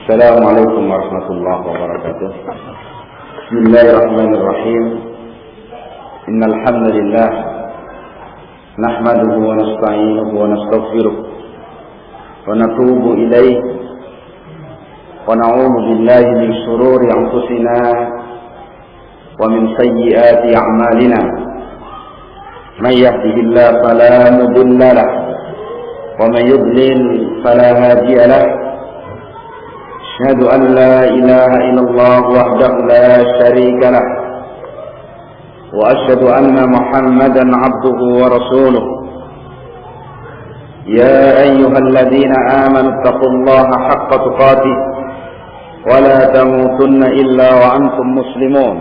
Assalamualaikum warahmatullahi wabarakatuh. Bismillahirrahmanirrahim. Innal hamdalillah nahmaduhu wa nasta'inuhu wa nastaghfiruh wa natubu ilayhi wa na'udzu billahi min shururi anfusina wa min sayyiati a'malina. May yahdihillahu fala mudilla lahu wa may yudlil fala hadiya lahu. أشهد أن لا إله إلا الله وحده لا شريك له وأشهد أن محمدا عبده ورسوله يا أيها الذين آمنوا اتقوا الله حق تقاته ولا تموتن إلا وأنتم مسلمون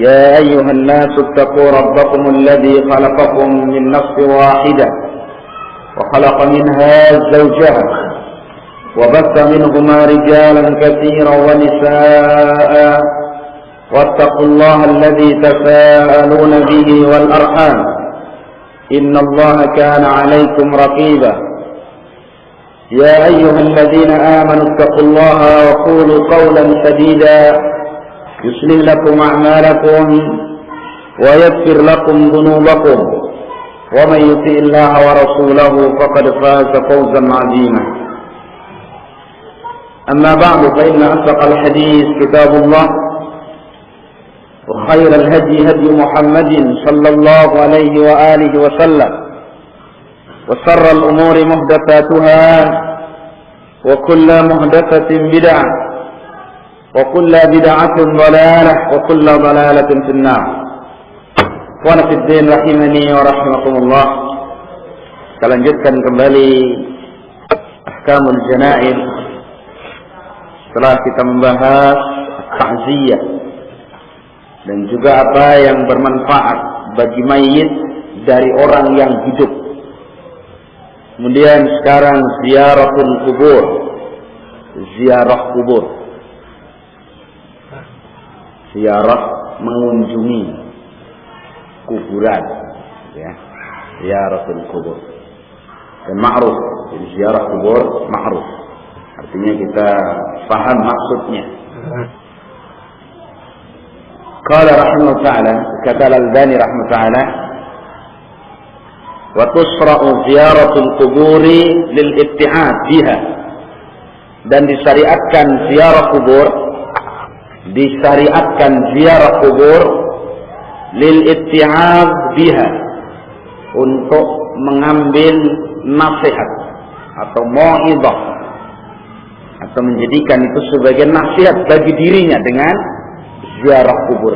يا أيها الناس اتقوا ربكم الذي خلقكم من نفس واحدة وخلق منها زوجها وبث منهما رجالا كثيرا ونساء واتقوا الله الذي تساءلون به والأرحام إن الله كان عليكم رقيبا يا أيها الذين آمنوا اتقوا الله وقولوا قولا سديدا يصلح لكم أعمالكم ويغفر لكم ذنوبكم ومن يطع الله ورسوله فقد فاز فوزا عظيما. أما بعد فإن أصدق الحديث كتاب الله وخير الهدي هدي محمد صلى الله عليه وآله وسلم وشر الأمور محدثاتها وكل محدثة بدعة وكل بدعة ضلالة وكل ضلالة في النار. Ikhwan fi din rahimani wa rahimakumullah. Kita lanjutkan kembali ahkamul janaiz. Setelah kita membahas ta'ziyah dan juga apa yang bermanfaat bagi mayit dari orang yang hidup. Kemudian sekarang ziaratul kubur, ziarah kubur, ziarah mengunjungi kuburan, ya, ziaratul kubur. Dan ma'ruf, jadi ziarah kubur ma'ruf. Artinya kita paham maksudnya. Qala rahimahullah ta'ala, kata Al-Albani rahimahullah ta'ala, wa tusra'u ziyaratul quburi lil ibti'ad biha. Dan disyariatkan ziarah kubur, disyariatkan ziarah kubur lil ibti'ad biha, untuk mengambil nasihat atau mau'izah, atau menjadikan itu sebagai nasihat bagi dirinya dengan ziarah kubur.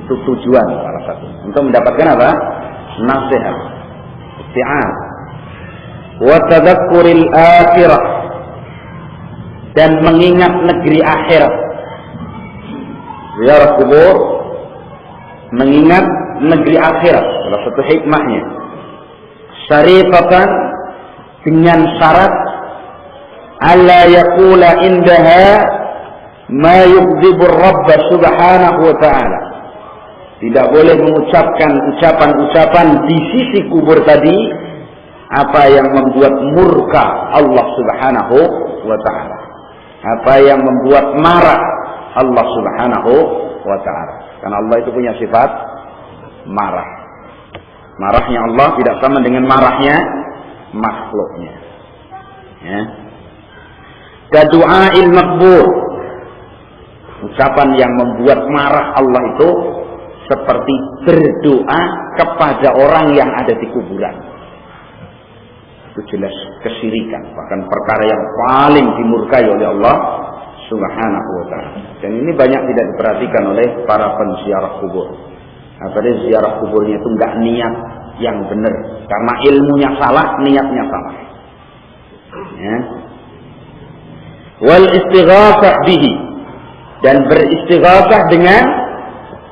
Itu tujuan salah satu untuk mendapatkan apa? Nasihat, isti'an, wa tadhakkuril akhirah, dan mengingat negeri akhirat. Ziarah kubur mengingat negeri akhirat, salah satu hikmahnya. Syarifatan, dengan syarat alla yaqula indaha ma yughdibu Rabb subhanahu wa ta'ala. Tidak boleh mengucapkan ucapan-ucapan di sisi kubur tadi apa yang membuat murka Allah subhanahu wa ta'ala, apa yang membuat marah Allah subhanahu wa ta'ala. Karena Allah itu punya sifat marah. Marahnya Allah tidak sama dengan marahnya makhluknya, ya. Kadu'ail makbur, ucapan yang membuat marah Allah itu seperti berdoa kepada orang yang ada di kuburan. Itu jelas kesyirikan, bahkan perkara yang paling dimurkai oleh Allah subhanahu wa ta'ala. Dan ini banyak tidak diperhatikan oleh para penziarah kubur. Padahal ziarah kuburnya itu enggak niat yang benar, karena ilmunya salah, niatnya salah, ya. Wal istighatsah bihi, dan beristighatsah dengan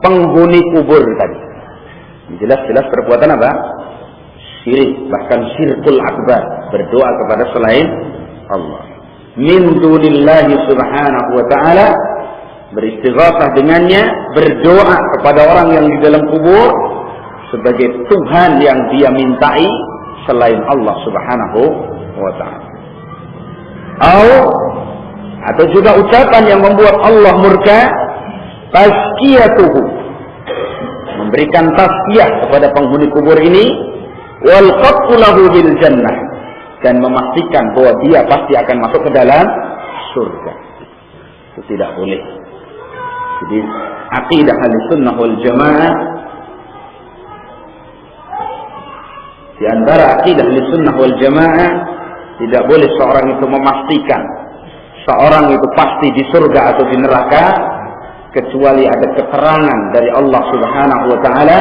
penghuni kubur tadi. Jelas-jelas perbuatan apa? Syirik, bahkan syirkul akbar, berdoa kepada selain Allah. Min dunillahi subhanahu wa ta'ala, beristighatsah dengannya, berdoa kepada orang yang di dalam kubur sebagai Tuhan yang dia mintai selain Allah subhanahu wa ta'ala. Atau juga ucapan yang membuat Allah murka, tazkiyatuhu, memberikan tazkiyah kepada penghuni kubur ini, wal qat'u lahu bil jannah, dan memastikan bahwa dia pasti akan masuk ke dalam surga. Itu tidak boleh. Jadi aqidah Ahlussunnah wal Jamaah, di antara aqidah Ahlussunnah wal Jamaah, tidak boleh seorang itu memastikan seorang itu pasti di surga atau di neraka kecuali ada keterangan dari Allah Subhanahu wa taala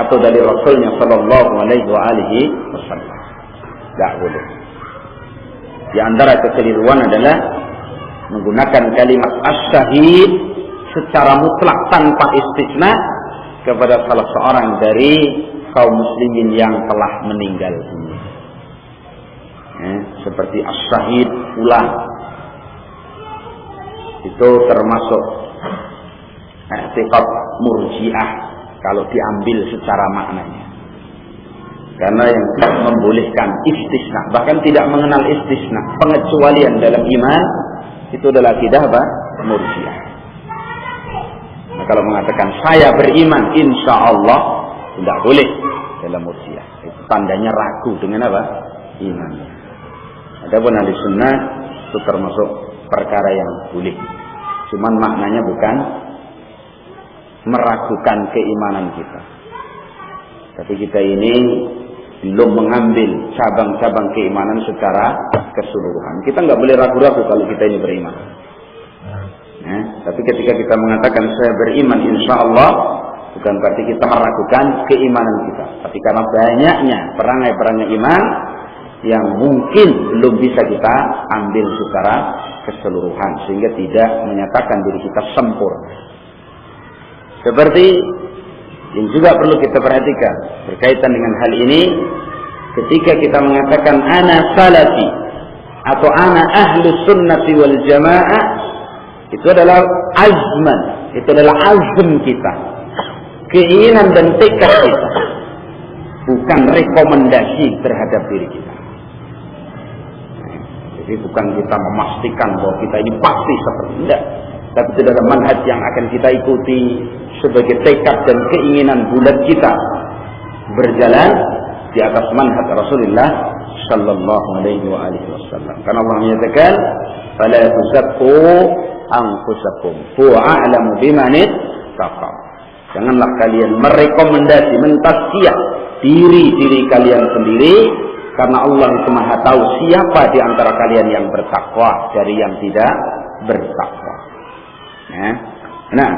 atau dari Rasulnya sallallahu alaihi wasallam. Tidak boleh. Di antara kekeliruan adalah menggunakan kalimat as-syahid secara mutlak tanpa istisna kepada salah seorang dari kaum muslimin yang telah meninggal dunia. Seperti as-syahid fulan, itu termasuk i'tiqad murji'ah kalau diambil secara maknanya. Karena yang tidak membolehkan istisna, bahkan tidak mengenal istisna, pengecualian dalam iman, itu adalah akidah apa? Murji'ah. Nah, kalau mengatakan saya beriman insya Allah, tidak boleh dalam murji'ah. Itu tandanya ragu dengan apa? Iman. Adapun Ahlussunnah itu termasuk perkara yang boleh. Cuman maknanya bukan meragukan keimanan kita. Tapi kita ini belum mengambil cabang-cabang keimanan secara keseluruhan. Kita nggak boleh ragu-ragu kalau kita ini beriman. Tapi ketika kita mengatakan saya beriman insya Allah, bukan berarti kita meragukan keimanan kita. Tapi karena banyaknya perangai-perangai iman yang mungkin belum bisa kita ambil secara keseluruhan, sehingga tidak menyatakan diri kita sempurna. Seperti yang juga perlu kita perhatikan berkaitan dengan hal ini, ketika kita mengatakan ana salafi atau ana ahlus sunnati wal jamaah, itu adalah azman, itu adalah azm kita, keinginan dan tekad kita, bukan rekomendasi terhadap diri kita. Jadi bukan kita memastikan bahwa kita ini pasti seperti tidak, tapi itu adalah manhaj yang akan kita ikuti sebagai tekad dan keinginan bulat kita berjalan di atas manhaj Rasulullah sallallahu alaihi wasallam. Karena Allah menyatakan, "Fala tuzakku anfusakum, huwa a'lamu biman ittaqa." Janganlah kalian merekomendasi, mentazkiyah diri kalian sendiri, karena Allah itu Maha tahu siapa di antara kalian yang bertakwa dari yang tidak bertakwa. Nah,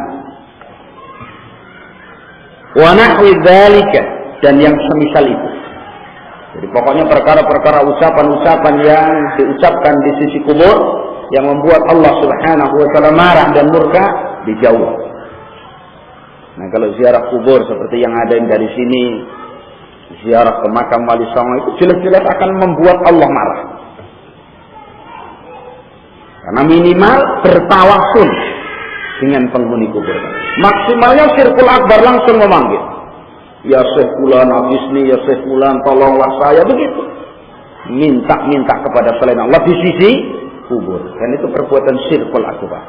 wa nahwi dzalika, dan yang semisal itu. Jadi pokoknya perkara-perkara ucapan-ucapan yang diucapkan di sisi kubur yang membuat Allah Subhanahu wa taala marah dan murka, dijauh. Nah, kalau ziarah kubur seperti yang ada dari sini, ziarah ke makam Wali Songo, itu jelas-jelas akan membuat Allah marah. Karena minimal bertawasul dengan penghuni kubur. Maksimalnya Syirkul Akbar langsung memanggil, ya Syekh Fulan Abisni, ya Syekh Fulan tolonglah saya, begitu. Minta kepada selain Allah di sisi kubur. Dan itu perbuatan Syirkul Akbar.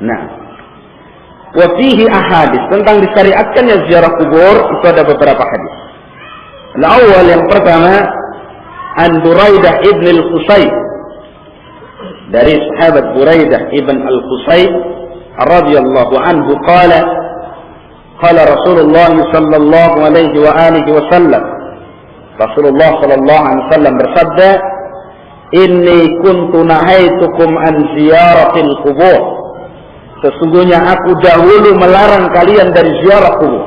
Nah, wa fihi ahadits, tentang disyariatkannya ziarah kubur itu ada beberapa hadis. Al-awwal, yang pertama, an Buraidah ibn al-Qusayb, dari sahabat Buraidah ibn al-Qusayb radhiyallahu anhu, qala Rasulullah sallallahu alaihi wa alihi wasallam, Rasulullah sallallahu alaihi wasallam bersabda, inni kuntu nahaitukum an ziyaratil qubur, sesungguhnya aku dahulu melarang kalian dari ziarah kubur.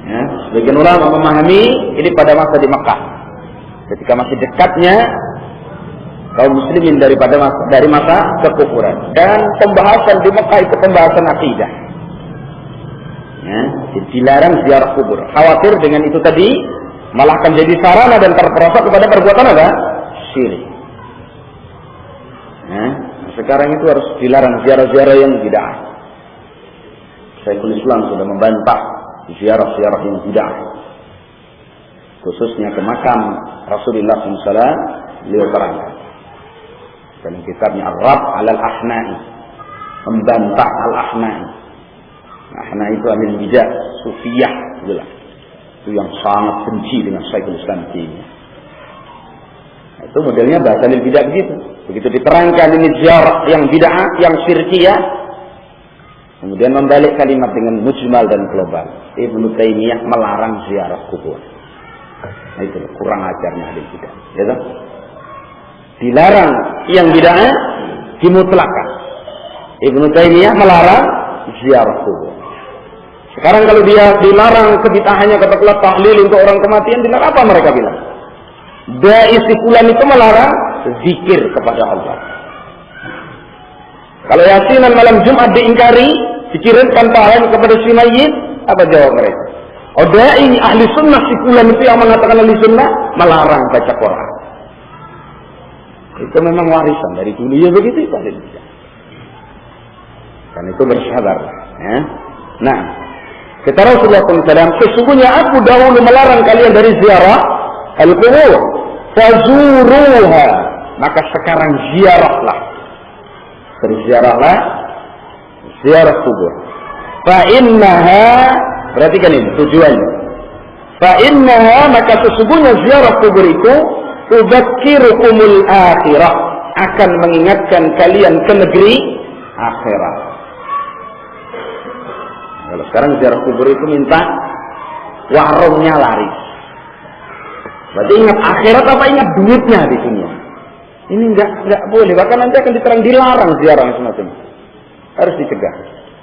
Ya, sebagian ulama memahami ini pada masa di Mekah, ketika masih dekatnya kaum muslimin dari masa kekufuran, dan pembahasan di Mekah itu pembahasan akidah. Ya, dilarang ziarah kubur, khawatir dengan itu tadi malah akan jadi sarana dan terperosok kepada perbuatan apa? Syirik. Ya, sekarang itu harus dilarang ziarah-ziarah yang bid'ah. Syekhul Islam sudah membantah ziarah-ziarah yang bid'ah. khususnya ke makam Rasulullah SAW, beliau terangkan dalam kitabnya Ar-Rad 'alal Ahna'i, membantah al-Ahna'i. Ahna'i itu ahli bidah, sufiyah, itulah. Itu yang sangat benci dengan Syekhul Islam Taimiyah. Itu modelnya bahasa ahli bidah begitu. Begitu diterangkan ini ziarah yang bid'ah, yang syirkiyah, kemudian membalik kalimat dengan mujmal dan global. Ibnu Taimiyah melarang ziarah kubur. Nah, itu kurang ajarnya ahli bidah. Ya toh? Dilarang yang bid'ah, dimutlakan. Ibnu Taimiyah melarang ziarah kubur. Sekarang kalau dia dilarang kebid'ahannya, katakanlah tahlil untuk orang kematian, dilarang apa mereka bilang? Dai sikulan itu melarang zikir kepada Allah. Kalau yasinan malam Jumat diingkari, dikirimkan pahalanya kepada si mayit, apa jawab mereka? Oh, dai ahli sunnah sikulan itu yang mengatakan ahli sunnah melarang baca Quran. Itu memang warisan dari dulu ya begitu Pak. Dan itu bersabar. Ya. Nah, kata Rasulullah SAW, sesungguhnya aku dahulu melarang kalian dari ziarah al-qubur, fazuruha, maka sekarang ziarahlah, berziarahlah, ziarah kubur. Fa innaha, perhatikan ini tujuannya. Fa innaha, maka sesungguhnya ziarah kubur itu tudzakirukumul akhirah, akan mengingatkan kalian ke negeri akhirat. Kalau sekarang ziarah kubur itu minta warungnya laris. Berarti ingat akhirat apa ingat duitnya di sini? Ini enggak boleh. Bahkan nanti akan diterang dilarang ziarah semacam itu. Harus dicegah.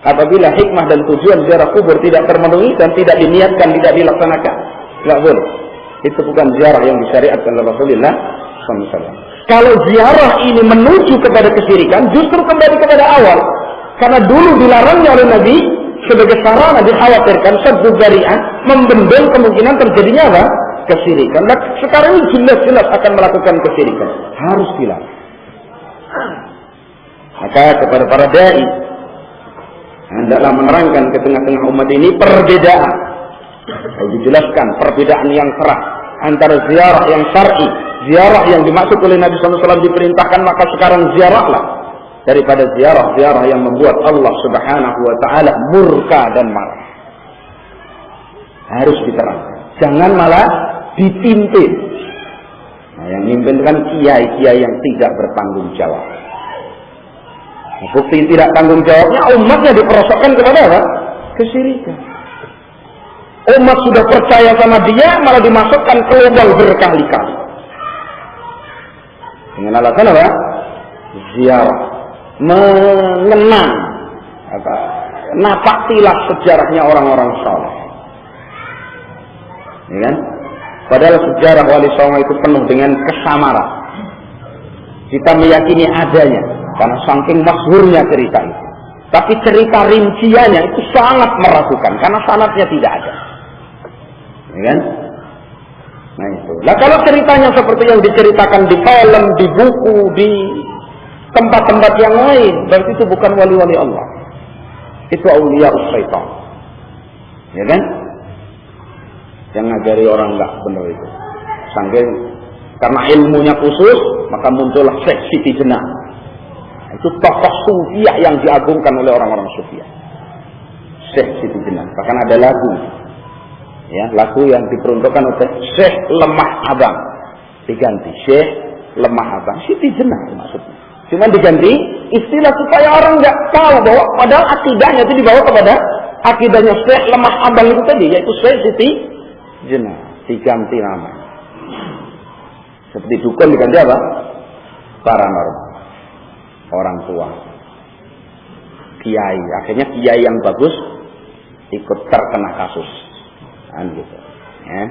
Apabila hikmah dan tujuan ziarah kubur tidak termenuhi dan tidak diniatkan, tidak dilaksanakan, enggak boleh. Itu bukan ziarah yang disyariatkan oleh Rasulullah SAW. Kalau ziarah ini menuju kepada kesyirikan, justru kembali kepada awal. Karena dulu dilarangnya oleh Nabi sebagai sarana, dikhawatirkan saddu dzari'ah, membendung kemungkinan terjadinya apa? Kesyirikan. Nah, sekarang ini jelas-jelas akan melakukan kesyirikan. Harus dilarang. Maka kepada para dai, hendaklah menerangkan ke tengah-tengah umat ini perbedaan. Kalau dijelaskan perbedaan yang keras antara ziarah yang syar'i, ziarah yang dimaksud oleh Nabi SAW diperintahkan, maka sekarang ziarahlah, daripada ziarah-ziarah yang membuat Allah Subhanahu wa Ta'ala murka dan marah. Harus diterangkan. Jangan malah dipimpin. Nah, yang mimpin kan kiai-kiai yang tidak bertanggung jawab. Nah, bukti tidak tanggung jawabnya, umatnya diperosokkan kepada apa? Kesyirikan. Umat sudah percaya sama dia, malah dimasukkan ke lubang berkali-kali. Dengan alasan apa? Ziarah, mengenang, napaktilah sejarahnya orang-orang saleh. Ya kan? Padahal sejarah Wali Songo itu penuh dengan kesamaran. Kita meyakini adanya karena saking masyhurnya cerita itu. Tapi cerita rinciannya itu sangat meragukan karena sanadnya tidak ada. Ya kan? Nah itu. Lah kalau ceritanya seperti yang diceritakan di film, di buku, di tempat-tempat yang lain, berarti itu bukan wali-wali Allah. Itu auliya syaitan. Ya kan? Yang ngajari orang enggak benar itu. Saking karena ilmunya khusus, maka muncullah Syekh Siti Jenar. Itu tokoh sufiah yang diagungkan oleh orang-orang sufiah. Syekh Siti Jenar. Bahkan ada lagu. Ya, lagu yang diperuntukkan untuk Syekh Lemah Abang. Diganti Syekh Lemah Abang. Siti Jenar maksudnya. Cuma diganti istilah supaya orang enggak tahu bahwa padahal akidahnya itu dibawa kepada akidahnya Syekh Lemah Abang itu tadi, yaitu Syekh Siti Jenar. Diganti nama. Seperti dukun diganti apa? Paranormal. Orang tua. Kiai. Akhirnya kiai yang bagus ikut terkena kasus. Gitu. Ya.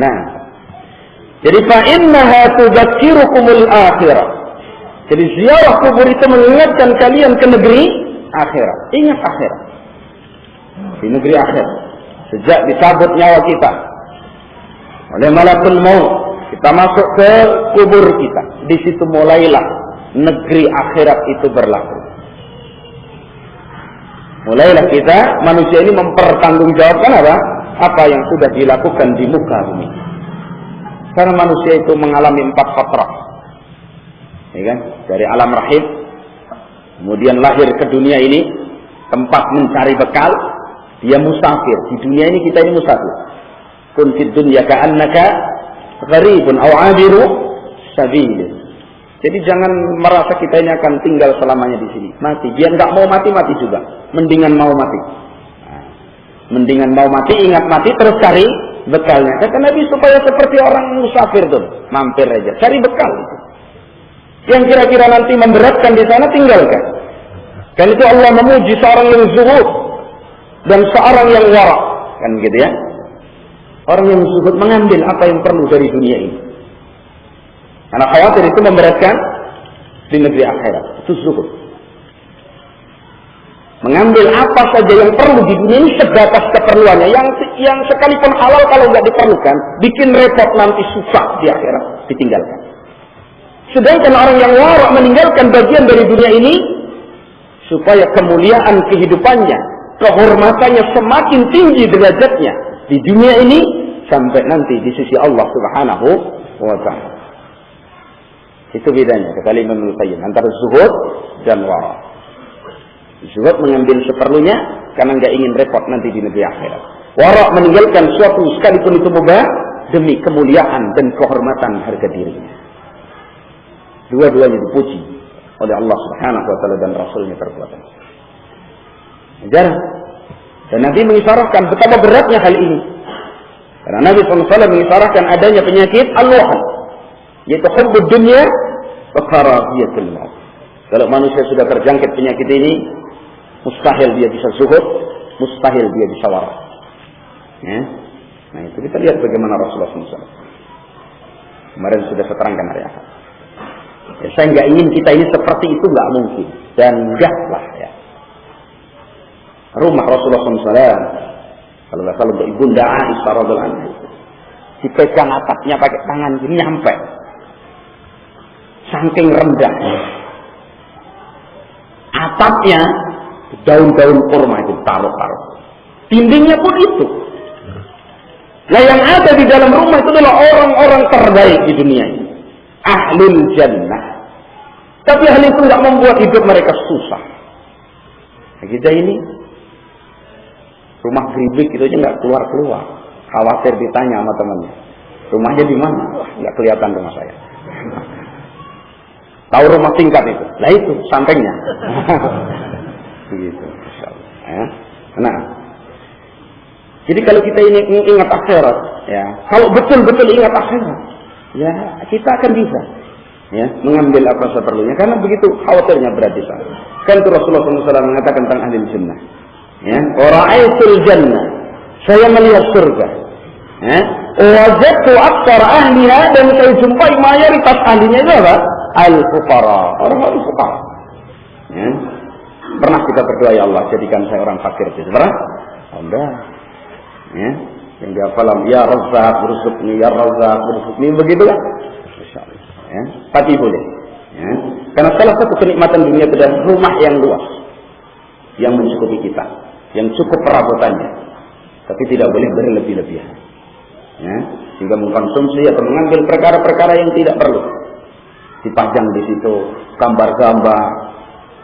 Nah. Jadi fa innaha tudzakirukumul akhirah. Jadi ziarah kubur itu mengingatkan kalian ke negeri akhirat. Ingat akhirat. Di negeri akhirat. Sejak dicabut nyawa kita oleh malakul maut, kita masuk ke kubur kita. Di situ mulailah negeri akhirat itu berlaku. Mulailah kita, manusia ini mempertanggungjawabkan apa? Apa yang sudah dilakukan di muka bumi. Karena manusia itu mengalami 4 fatrah. Ya kan? Dari alam rahim, kemudian lahir ke dunia ini, tempat mencari bekal, dia musafir. Di dunia ini kita ini musafir. Kun fid dunya ka'annaka gharibun aw 'abiru sabil. Jadi jangan merasa kita ini akan tinggal selamanya di sini. Mati. Dia nggak mau mati, mati juga. Mendingan mau mati. Nah, mendingan mau mati, ingat mati, terus cari bekalnya. Kata Nabi supaya seperti orang musafir tuh, mampir aja, cari bekal itu. Yang kira-kira nanti memberatkan di sana tinggalkan. Kan itu Allah memuji seorang yang zuhud dan seorang yang wara, kan gitu ya. Orang yang zuhud mengambil apa yang perlu dari dunia ini. Karena khawatir itu memberatkan di negeri akhirat. Itu zuhud. Mengambil apa saja yang perlu di dunia ini sebatas keperluannya. Yang sekalipun halal kalau nggak diperlukan, bikin repot nanti susah di akhirat, ditinggalkan. Sedangkan orang yang wara meninggalkan bagian dari dunia ini supaya kemuliaan kehidupannya, kehormatannya semakin tinggi derajatnya di dunia ini sampai nanti di sisi Allah Subhanahu wa Ta'ala. Itu bedanya kata Imam Ibnu Qayyim antara zuhud dan wara. Zuhud mengambil seperlunya karena nggak ingin repot nanti di negeri akhirat. Wara meninggalkan suatu sekalipun itu mubah demi kemuliaan dan kehormatan harga dirinya. Dua-duanya dipuji oleh Allah Subhanahu wa Ta'ala dan Rasulnya terkuat. Jarang. Dan Nabi mengisyaratkan betapa beratnya hal ini. Karena Nabi SAW mengisyaratkan adanya penyakit al-wahan, yaitu hubbud dunya wa karahiyatul maut. Kalau manusia sudah terjangkit penyakit ini, mustahil dia bisa zuhud, mustahil dia bisa wara. Ya. Nah itu kita lihat bagaimana Rasulullah SAW. Kemarin sudah saya terangkan hari Ahad. Ya, saya nggak ingin kita ini seperti itu, nggak mungkin dan enggaklah ya. Rumah Rasulullah SAW, kalau nggak salah untuk ibunda Aisyah radhiyallahu anha, dipegang atapnya pakai tangan gini nyampe, saking rendah atapnya, daun-daun kurma itu taruh-taruh, dindingnya pun itu. Nah yang ada di dalam rumah itu adalah orang-orang terbaik di dunia ini, ahlul jannah. Tapi hal itu tidak membuat hidup mereka susah. Kita ini rumah geribik itu aja nggak keluar-keluar, khawatir ditanya sama temannya, rumahnya di mana? Wah, nggak kelihatan rumah saya. Tahu rumah tingkat itu? Lah itu sampingnya. Begitu, insyaallah. Ya. Nah, jadi kalau kita ini ingat akhirat, ya, kalau betul-betul ingat akhirat, ya kita akan bisa, ya, mengambil apa seperlunya. Karena begitu khawatirnya berat di sana. Kan itu Rasulullah SAW mengatakan tentang ahli jannah. Ya, ra'aitul jannah, saya melihat surga. Ya, wajadtu aktsar ahliha, dan saya jumpai mayoritas ahlinya itu apa? Al-fuqara, orang-orang fuqara. Ya. Pernah kita berdoa, ya Allah jadikan saya orang fakir itu. Pernah? Enggak. Ya, yang dia falam ya Razzaq urzuqni, ya Razzaq urzuqni, begitu kan? Insyaallah. Ya, tapi boleh. Ya. Karena salah satu kenikmatan dunia itu adalah rumah yang luas, yang mencukupi kita, yang cukup perabotannya, tapi tidak boleh berlebih-lebihan. Ya, sehingga mengkonsumsi atau mengambil perkara-perkara yang tidak perlu. Dipajang di situ gambar-gambar,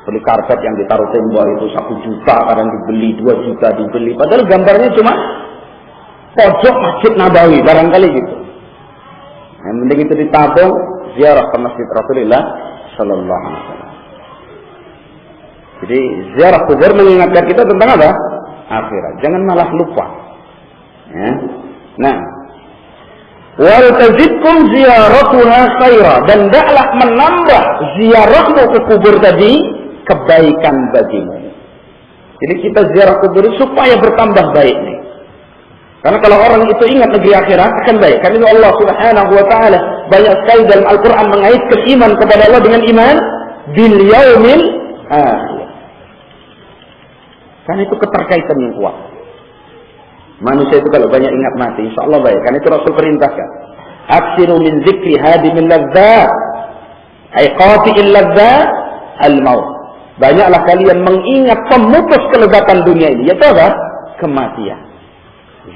beli karpet yang ditaruh tembok itu 1 juta, kadang dibeli 2 juta dibeli, padahal gambarnya cuma pojok Masjid Nabawi barangkali gitu. Yang penting itu ditabung, ziarah ke Masjid Rasulullah Sallallahu Alaihi Wasallam. Jadi ziarah kubur mengingatkan kita tentang apa? Akhirat. Jangan malah lupa. Ya. Nah, wal tazidkum ziyaratuha khaira, dan hendaklah menambah ziarahmu ke kubur tadi kebaikan bagimu. Jadi kita ziarah kubur supaya bertambah baik nih. Karena kalau orang itu ingat negeri akhirat akan baik. Karena Allah Subhanahu wa Ta'ala banyak sekali dalam Al-Quran mengaitkan iman kepada Allah dengan iman bil yaumil akhir. Karena itu keterkaitan yang kuat. Manusia itu kalau banyak ingat mati, insya Allah baik. Karena itu Rasul perintahkan, aksiru min zikri hadimin ladzat, ay qati'il ladzat al-maut. Banyaklah kalian mengingat pemutus kelezatan dunia ini, yaitu apa? Kematian.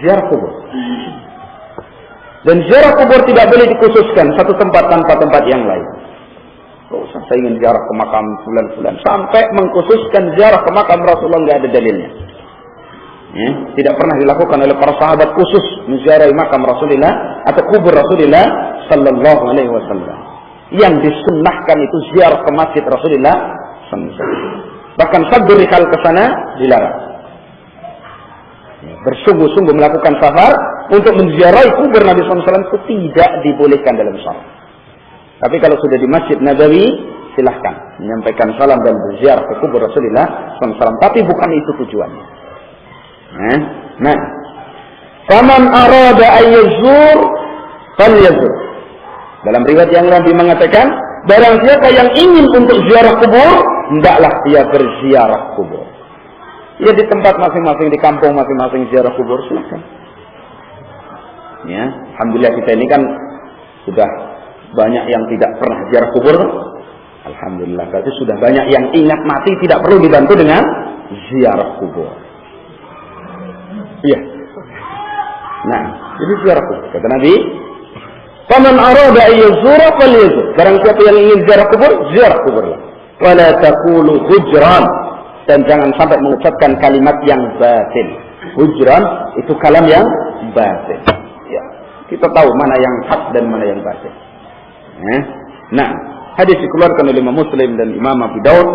Ziarah kubur. Dan ziarah kubur tidak boleh dikhususkan satu tempat tanpa tempat yang lain. Saya ingin ziarah ke makam fulan-fulan. Sampai mengkhususkan ziarah ke makam Rasulullah nggak ada dalilnya. Ya, tidak pernah dilakukan oleh para sahabat khusus menziarahi makam Rasulullah atau kubur Rasulullah Sallallahu Alaihi Wasallam. Yang disunnahkan itu ziarah ke masjid Rasulullah Sallallahu Alaihi Wasallam. Bahkan sabdu rihal ke sana dilarang. Ya, bersungguh-sungguh melakukan safar untuk menziarahi kubur Nabi Sallallahu Alaihi Wasallam itu tidak dibolehkan dalam syariat. Tapi kalau sudah di Masjid Nabawi, silahkan menyampaikan salam dan berziarah ke kubur Rasulullah SAW. Tapi bukan itu tujuannya. Nah, faman arada ayyazur falyazur. Dalam riwayat yang lain mengatakan, barang siapa yang ingin untuk ziarah kubur, hendaklah dia berziarah kubur. Ya, di tempat masing-masing, di kampung masing-masing ziarah kubur, silahkan. Ya, alhamdulillah kita ini kan sudah banyak yang tidak pernah ziarah kubur. Alhamdulillah, berarti sudah banyak yang ingat mati tidak perlu dibantu dengan ziarah kubur. Iya. Nah, jadi ziarah kubur. Kata Nabi, "Faman arada ayyazura falyazur." Barang siapa yang ingin ziarah kuburlah. Wala taqulu hujran, dan jangan sampai mengucapkan kalimat yang batil. Hujran itu kalam yang batil. Ya, kita tahu mana yang hak dan mana yang batil. Nah, hadis dikeluarkan oleh Imam Muslim dan Imam Abu Daud.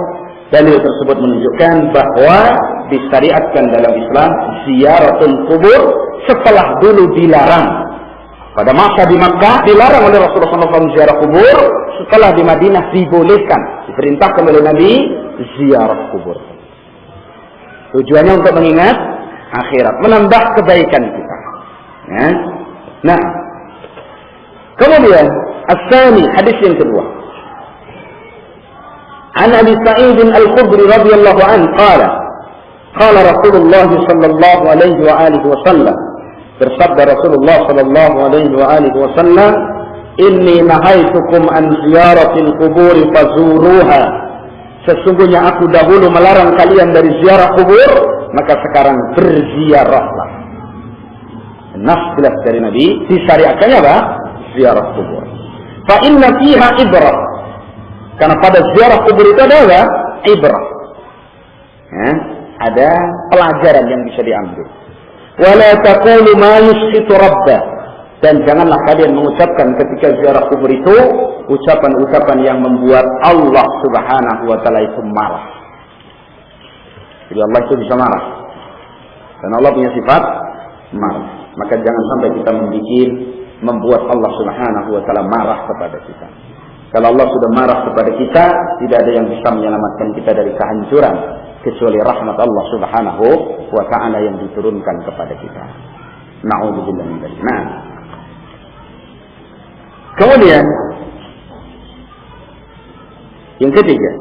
Dalil tersebut menunjukkan bahwa disyariatkan dalam Islam ziaratul kubur setelah dulu dilarang. Pada masa di Makkah dilarang oleh Rasulullah SAW ziarah kubur, setelah di Madinah dibolehkan, diperintahkan oleh Nabi ziarah kubur. Tujuannya untuk mengingat akhirat, menambah kebaikan kita. Ya. Nah, kemudian As-Sani, hadis yang kedua. An Abi Sa'id Al-Khudri radhiyallahu anhu qala Rasulullah sallallahu alaihi wa alihi wasallam, bersabda Rasulullah sallallahu alaihi wa alihi wasallam, inni nahaitukum an ziyaratil qubur fazuruha. Sesungguhnya aku dahulu melarang kalian dari ziarah kubur, maka sekarang berziarahlah. Nas jelas dari Nabi, disyariatkannya apa? Ziarah kubur. Fa inna fiha ibrah. Karena pada ziarah kubur itu ada apa? Ibrah. Ya, ada pelajaran yang bisa diambil. Wala taqulu ma yusqitu rabbah. Dan janganlah kalian mengucapkan ketika ziarah kubur itu ucapan-ucapan yang membuat Allah Subhanahu wa taala itu marah. Jadi Allah itu bisa marah. Dan Allah punya sifat marah. Maka jangan sampai kita membuat Allah Subhanahu wa taala marah kepada kita. Kalau Allah sudah marah kepada kita, tidak ada yang bisa menyelamatkan kita dari kehancuran kecuali rahmat Allah Subhanahu wa taala yang diturunkan kepada kita. Na'udzubillah min dzalik. Nah. Kemudian yang ketiga,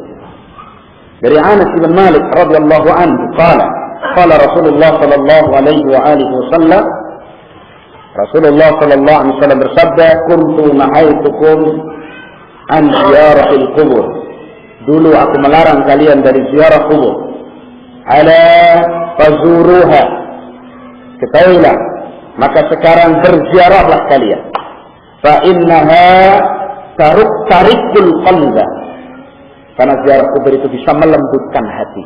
dari Anas bin Malik radhiyallahu anhu qala Rasulullah sallallahu alaihi wa alihi wasallam, Rasulullah sallallahu alaihi wasallam bersabda, "Kuntu nahaitukum an ziyaratil qubur." Dulu aku melarang kalian dari ziarah kubur. Ala fazuruha. Ketahuilah, maka sekarang berziarahlah kalian. Fa innaha tarikul qalba. Karena ziarah kubur itu bisa melembutkan hati.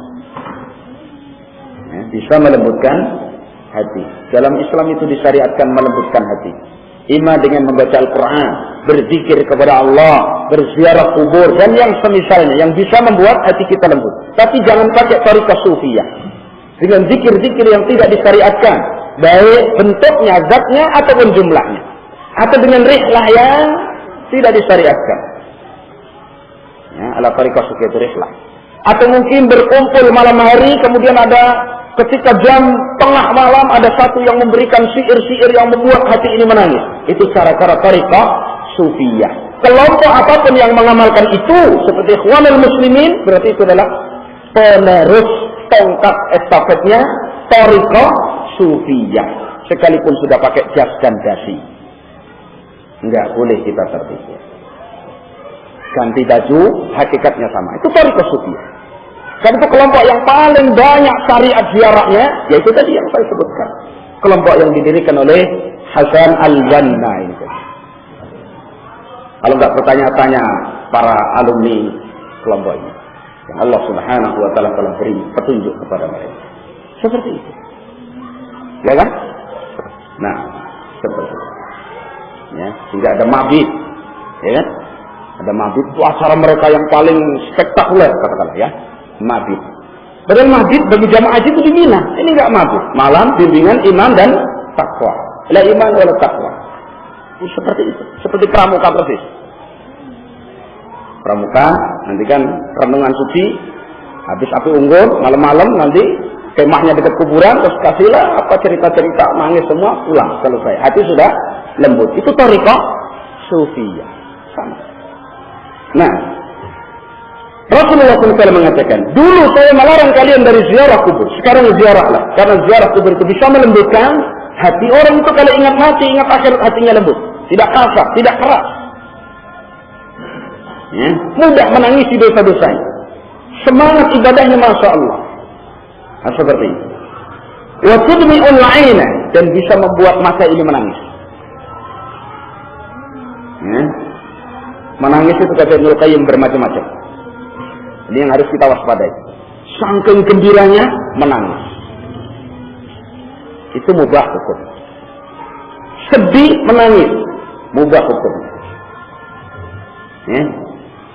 Ya, bisa melembutkan hati. Dalam Islam itu disyariatkan melembutkan hati. Ima dengan membaca Al-Quran, berzikir kepada Allah, berziarah kubur, dan yang semisalnya, yang bisa membuat hati kita lembut. Tapi jangan pakai tariqah sufiyah. Dengan zikir-zikir yang tidak disyariatkan. Baik bentuknya, zatnya, ataupun jumlahnya. Atau dengan rihlah yang tidak disyariatkan. Ya, ala tariqah sufiyah itu rihlah. Atau mungkin berkumpul malam hari, kemudian ada ketika jam tengah malam ada satu yang memberikan syair-syair yang membuat hati ini menangis. Itu cara-cara tariqah sufiyah. Kelompok apapun yang mengamalkan itu seperti Ikhwanul Muslimin, berarti itu adalah penerus tongkat estafetnya tariqah sufiyah. Sekalipun sudah pakai jas dan dasi, enggak boleh kita tertipu. Ganti baju, hakikatnya sama. Itu tariqah sufiyah. Karena itu kelompok yang paling banyak syariat ziarahnya, yaitu tadi yang saya sebutkan. Kelompok yang didirikan oleh Hasan Al-Banna ini. Kalau nggak bertanya-tanya para alumni kelompok ini, yang Allah Subhanahu wa taala telah beri petunjuk kepada mereka. Seperti itu. Ya kan? Nah, seperti itu. Ya, sehingga ada mabit. Ya kan? Ada mabit itu acara mereka yang paling spektakuler katakanlah ya. Mabit. Padahal mabit bagi jamaah haji itu di Mina. Ini enggak mabit. Malam bimbingan iman dan takwa. La iman wala takwa. Seperti itu. Seperti pramuka persis. Pramuka nanti kan renungan suci, habis api unggun, malam-malam nanti kemahnya dekat kuburan, terus kasihlah apa cerita-cerita, nangis semua, pulang, selesai. Hati sudah lembut. Itu thariqah sufiyah. Sama. Nah, Rasulullah SAW mengatakan, dulu saya melarang kalian dari ziarah kubur. Sekarang ziarahlah. Karena ziarah kubur itu bisa melembutkan hati orang itu. Kalau ingat mati, ingat akhirat, hatinya lembut. Tidak kasar, tidak keras. Ya, mudah menangisi dosa-dosanya. Semangat ibadahnya Masya Allah. Nah, seperti itu. Wa tudmi'ul 'aina, dan bisa membuat mata ini menangis. Ya. Menangis itu kata Ibnu Qayyim bermacam-macam. Ini yang harus kita waspadai. Saking gembiranya menangis. Itu mubah hukum. Sedih menangis, mubah hukum. Ya.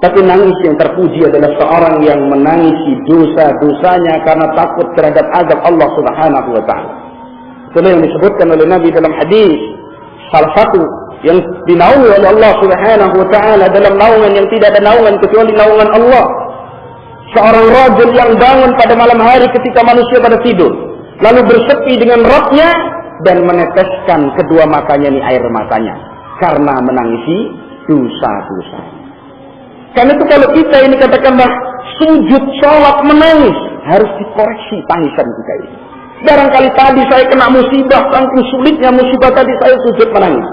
Tapi nangis yang terpuji adalah seorang yang menangisi dosa-dosanya karena takut terhadap azab Allah Subhanahu wa taala. Itulah yang disebutkan oleh Nabi dalam hadis. Salah satu yang dinaungi oleh Allah Subhanahu wa taala dalam naungan yang tidak ada naungan kecuali naungan Allah. Seorang rajul yang bangun pada malam hari ketika manusia pada tidur, lalu bersepi dengan Rabbnya dan meneteskan kedua matanya ini air matanya karena menangisi dosa-dosa. Karena itu kalau kita ini katakanlah sujud sholat menangis, harus dikoreksi tangisan kita ini. Barangkali tadi saya kena musibah, saking sulitnya musibah tadi saya sujud menangis.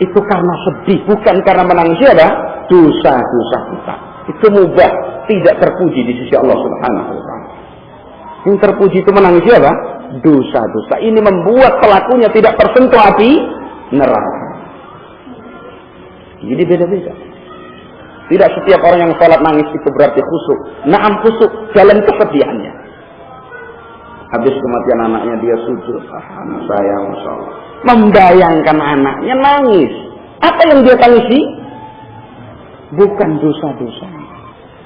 Itu karena sedih, bukan karena menangis ada dosa-dosa kita. Itu mubah, tidak terpuji di sisi Allah Subhanahu wa taala. Yang terpuji itu menangis apa? Dosa-dosa. Ini membuat pelakunya tidak tersentuh api neraka. Jadi beda-beda. Tidak setiap orang yang sholat nangis itu berarti khusyuk. Naam khusyuk dalam kesedihannya. Habis kematian anaknya dia sujud. Anak saya Masya Allah. Membayangkan anaknya nangis. Apa yang dia tangisi? Bukan dosa-dosa.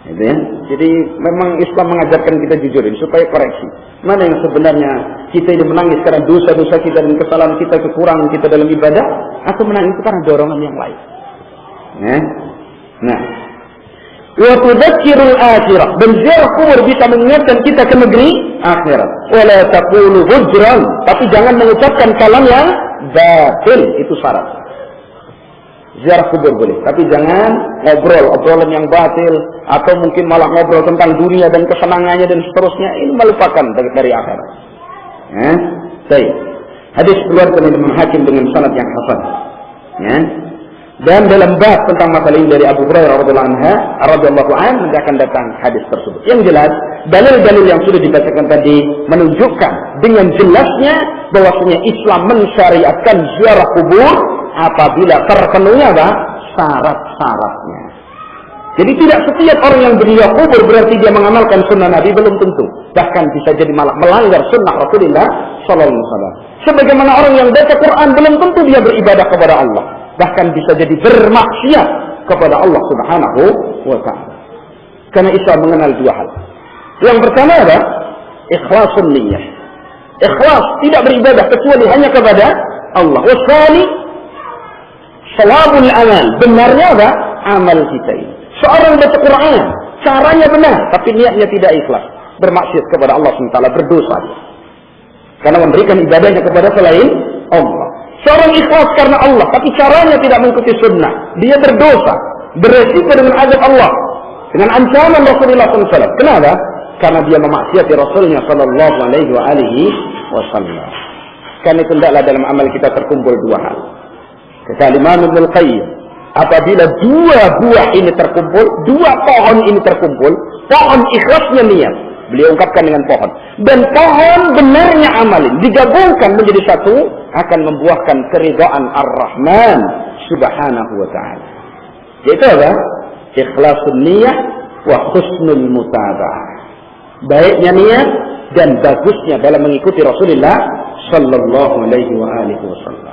Gitu ya? Jadi memang Islam mengajarkan kita jujurin supaya koreksi. Mana yang sebenarnya kita ini menangis karena dosa-dosa kita dan kesalahan kita, kekurangan kita dalam ibadah, atau menangis itu karena dorongan yang lain. Ya? Nah, wa tudzakirul akhirah, dan ziarah kubur bisa mengingatkan kita ke negeri akhirat. Wala taqulu hujran, tapi jangan mengucapkan kalam yang batil, itu syarat. Ziarah kubur boleh, tapi jangan obrolan yang batil, atau mungkin malah ngobrol tentang dunia dan kesenangannya dan seterusnya. Ini melupakan dari akhirat. Baik. Hadis keluarkan Imam Hakim dengan sanad yang hasan. Ya. Dan dalam bab tentang masalah ini dari Abu Hurairah radhiyallahu anhu nanti akan datang hadis tersebut. Yang jelas, dalil-dalil yang sudah dibacakan tadi menunjukkan dengan jelasnya bahwasanya Islam mensyariatkan ziarah kubur apabila terpenuhi apa? Syarat-syaratnya. Jadi tidak setiap orang yang berziarah kubur berarti dia mengamalkan sunnah Nabi, belum tentu. Bahkan bisa jadi malah melanggar sunnah Rasulullah sallallahu alaihi wasallam. Sebagaimana orang yang baca Quran belum tentu dia beribadah kepada Allah. Bahkan bisa jadi bermaksiat kepada Allah Subhanahu wa ta'ala. Karena Islam mengenal dua hal. Yang pertama adalah ikhlasun niyyah. Ikhlas, tidak beribadah kecuali hanya kepada Allah. Wasani shawabul amal. Benarnya apa? Amal kita ini. Seorang baca Quran, caranya benar, tapi niatnya tidak ikhlas. Bermaksiat kepada Allah SWT, berdosa. Karena memberikan ibadahnya kepada selain Allah. Seorang ikhlas karena Allah, tapi caranya tidak mengikuti sunnah. Dia berdosa, beresiko dengan azab Allah, dengan ancaman Rasulullah SAW. Kenapa? Karena dia memaksiati Rasulnya Sallallahu Alaihi Wasallam. Karena itu tidaklah dalam amal kita terkumpul dua hal. Kata Imam Ibnu Qayyim, apabila dua buah ini terkumpul, dua pohon ini terkumpul, pohon ikhlasnya niat, beliau ungkapkan dengan pohon, dan pohon benarnya amalin, digabungkan menjadi satu, akan membuahkan keridhaan Ar-Rahman subhanahu wa ta'ala. Yaitu apa? Ikhlasun niyah wa husnul mutaba'ah. Baiknya niat dan bagusnya dalam mengikuti Rasulullah sallallahu alaihi wa alihi wasallam.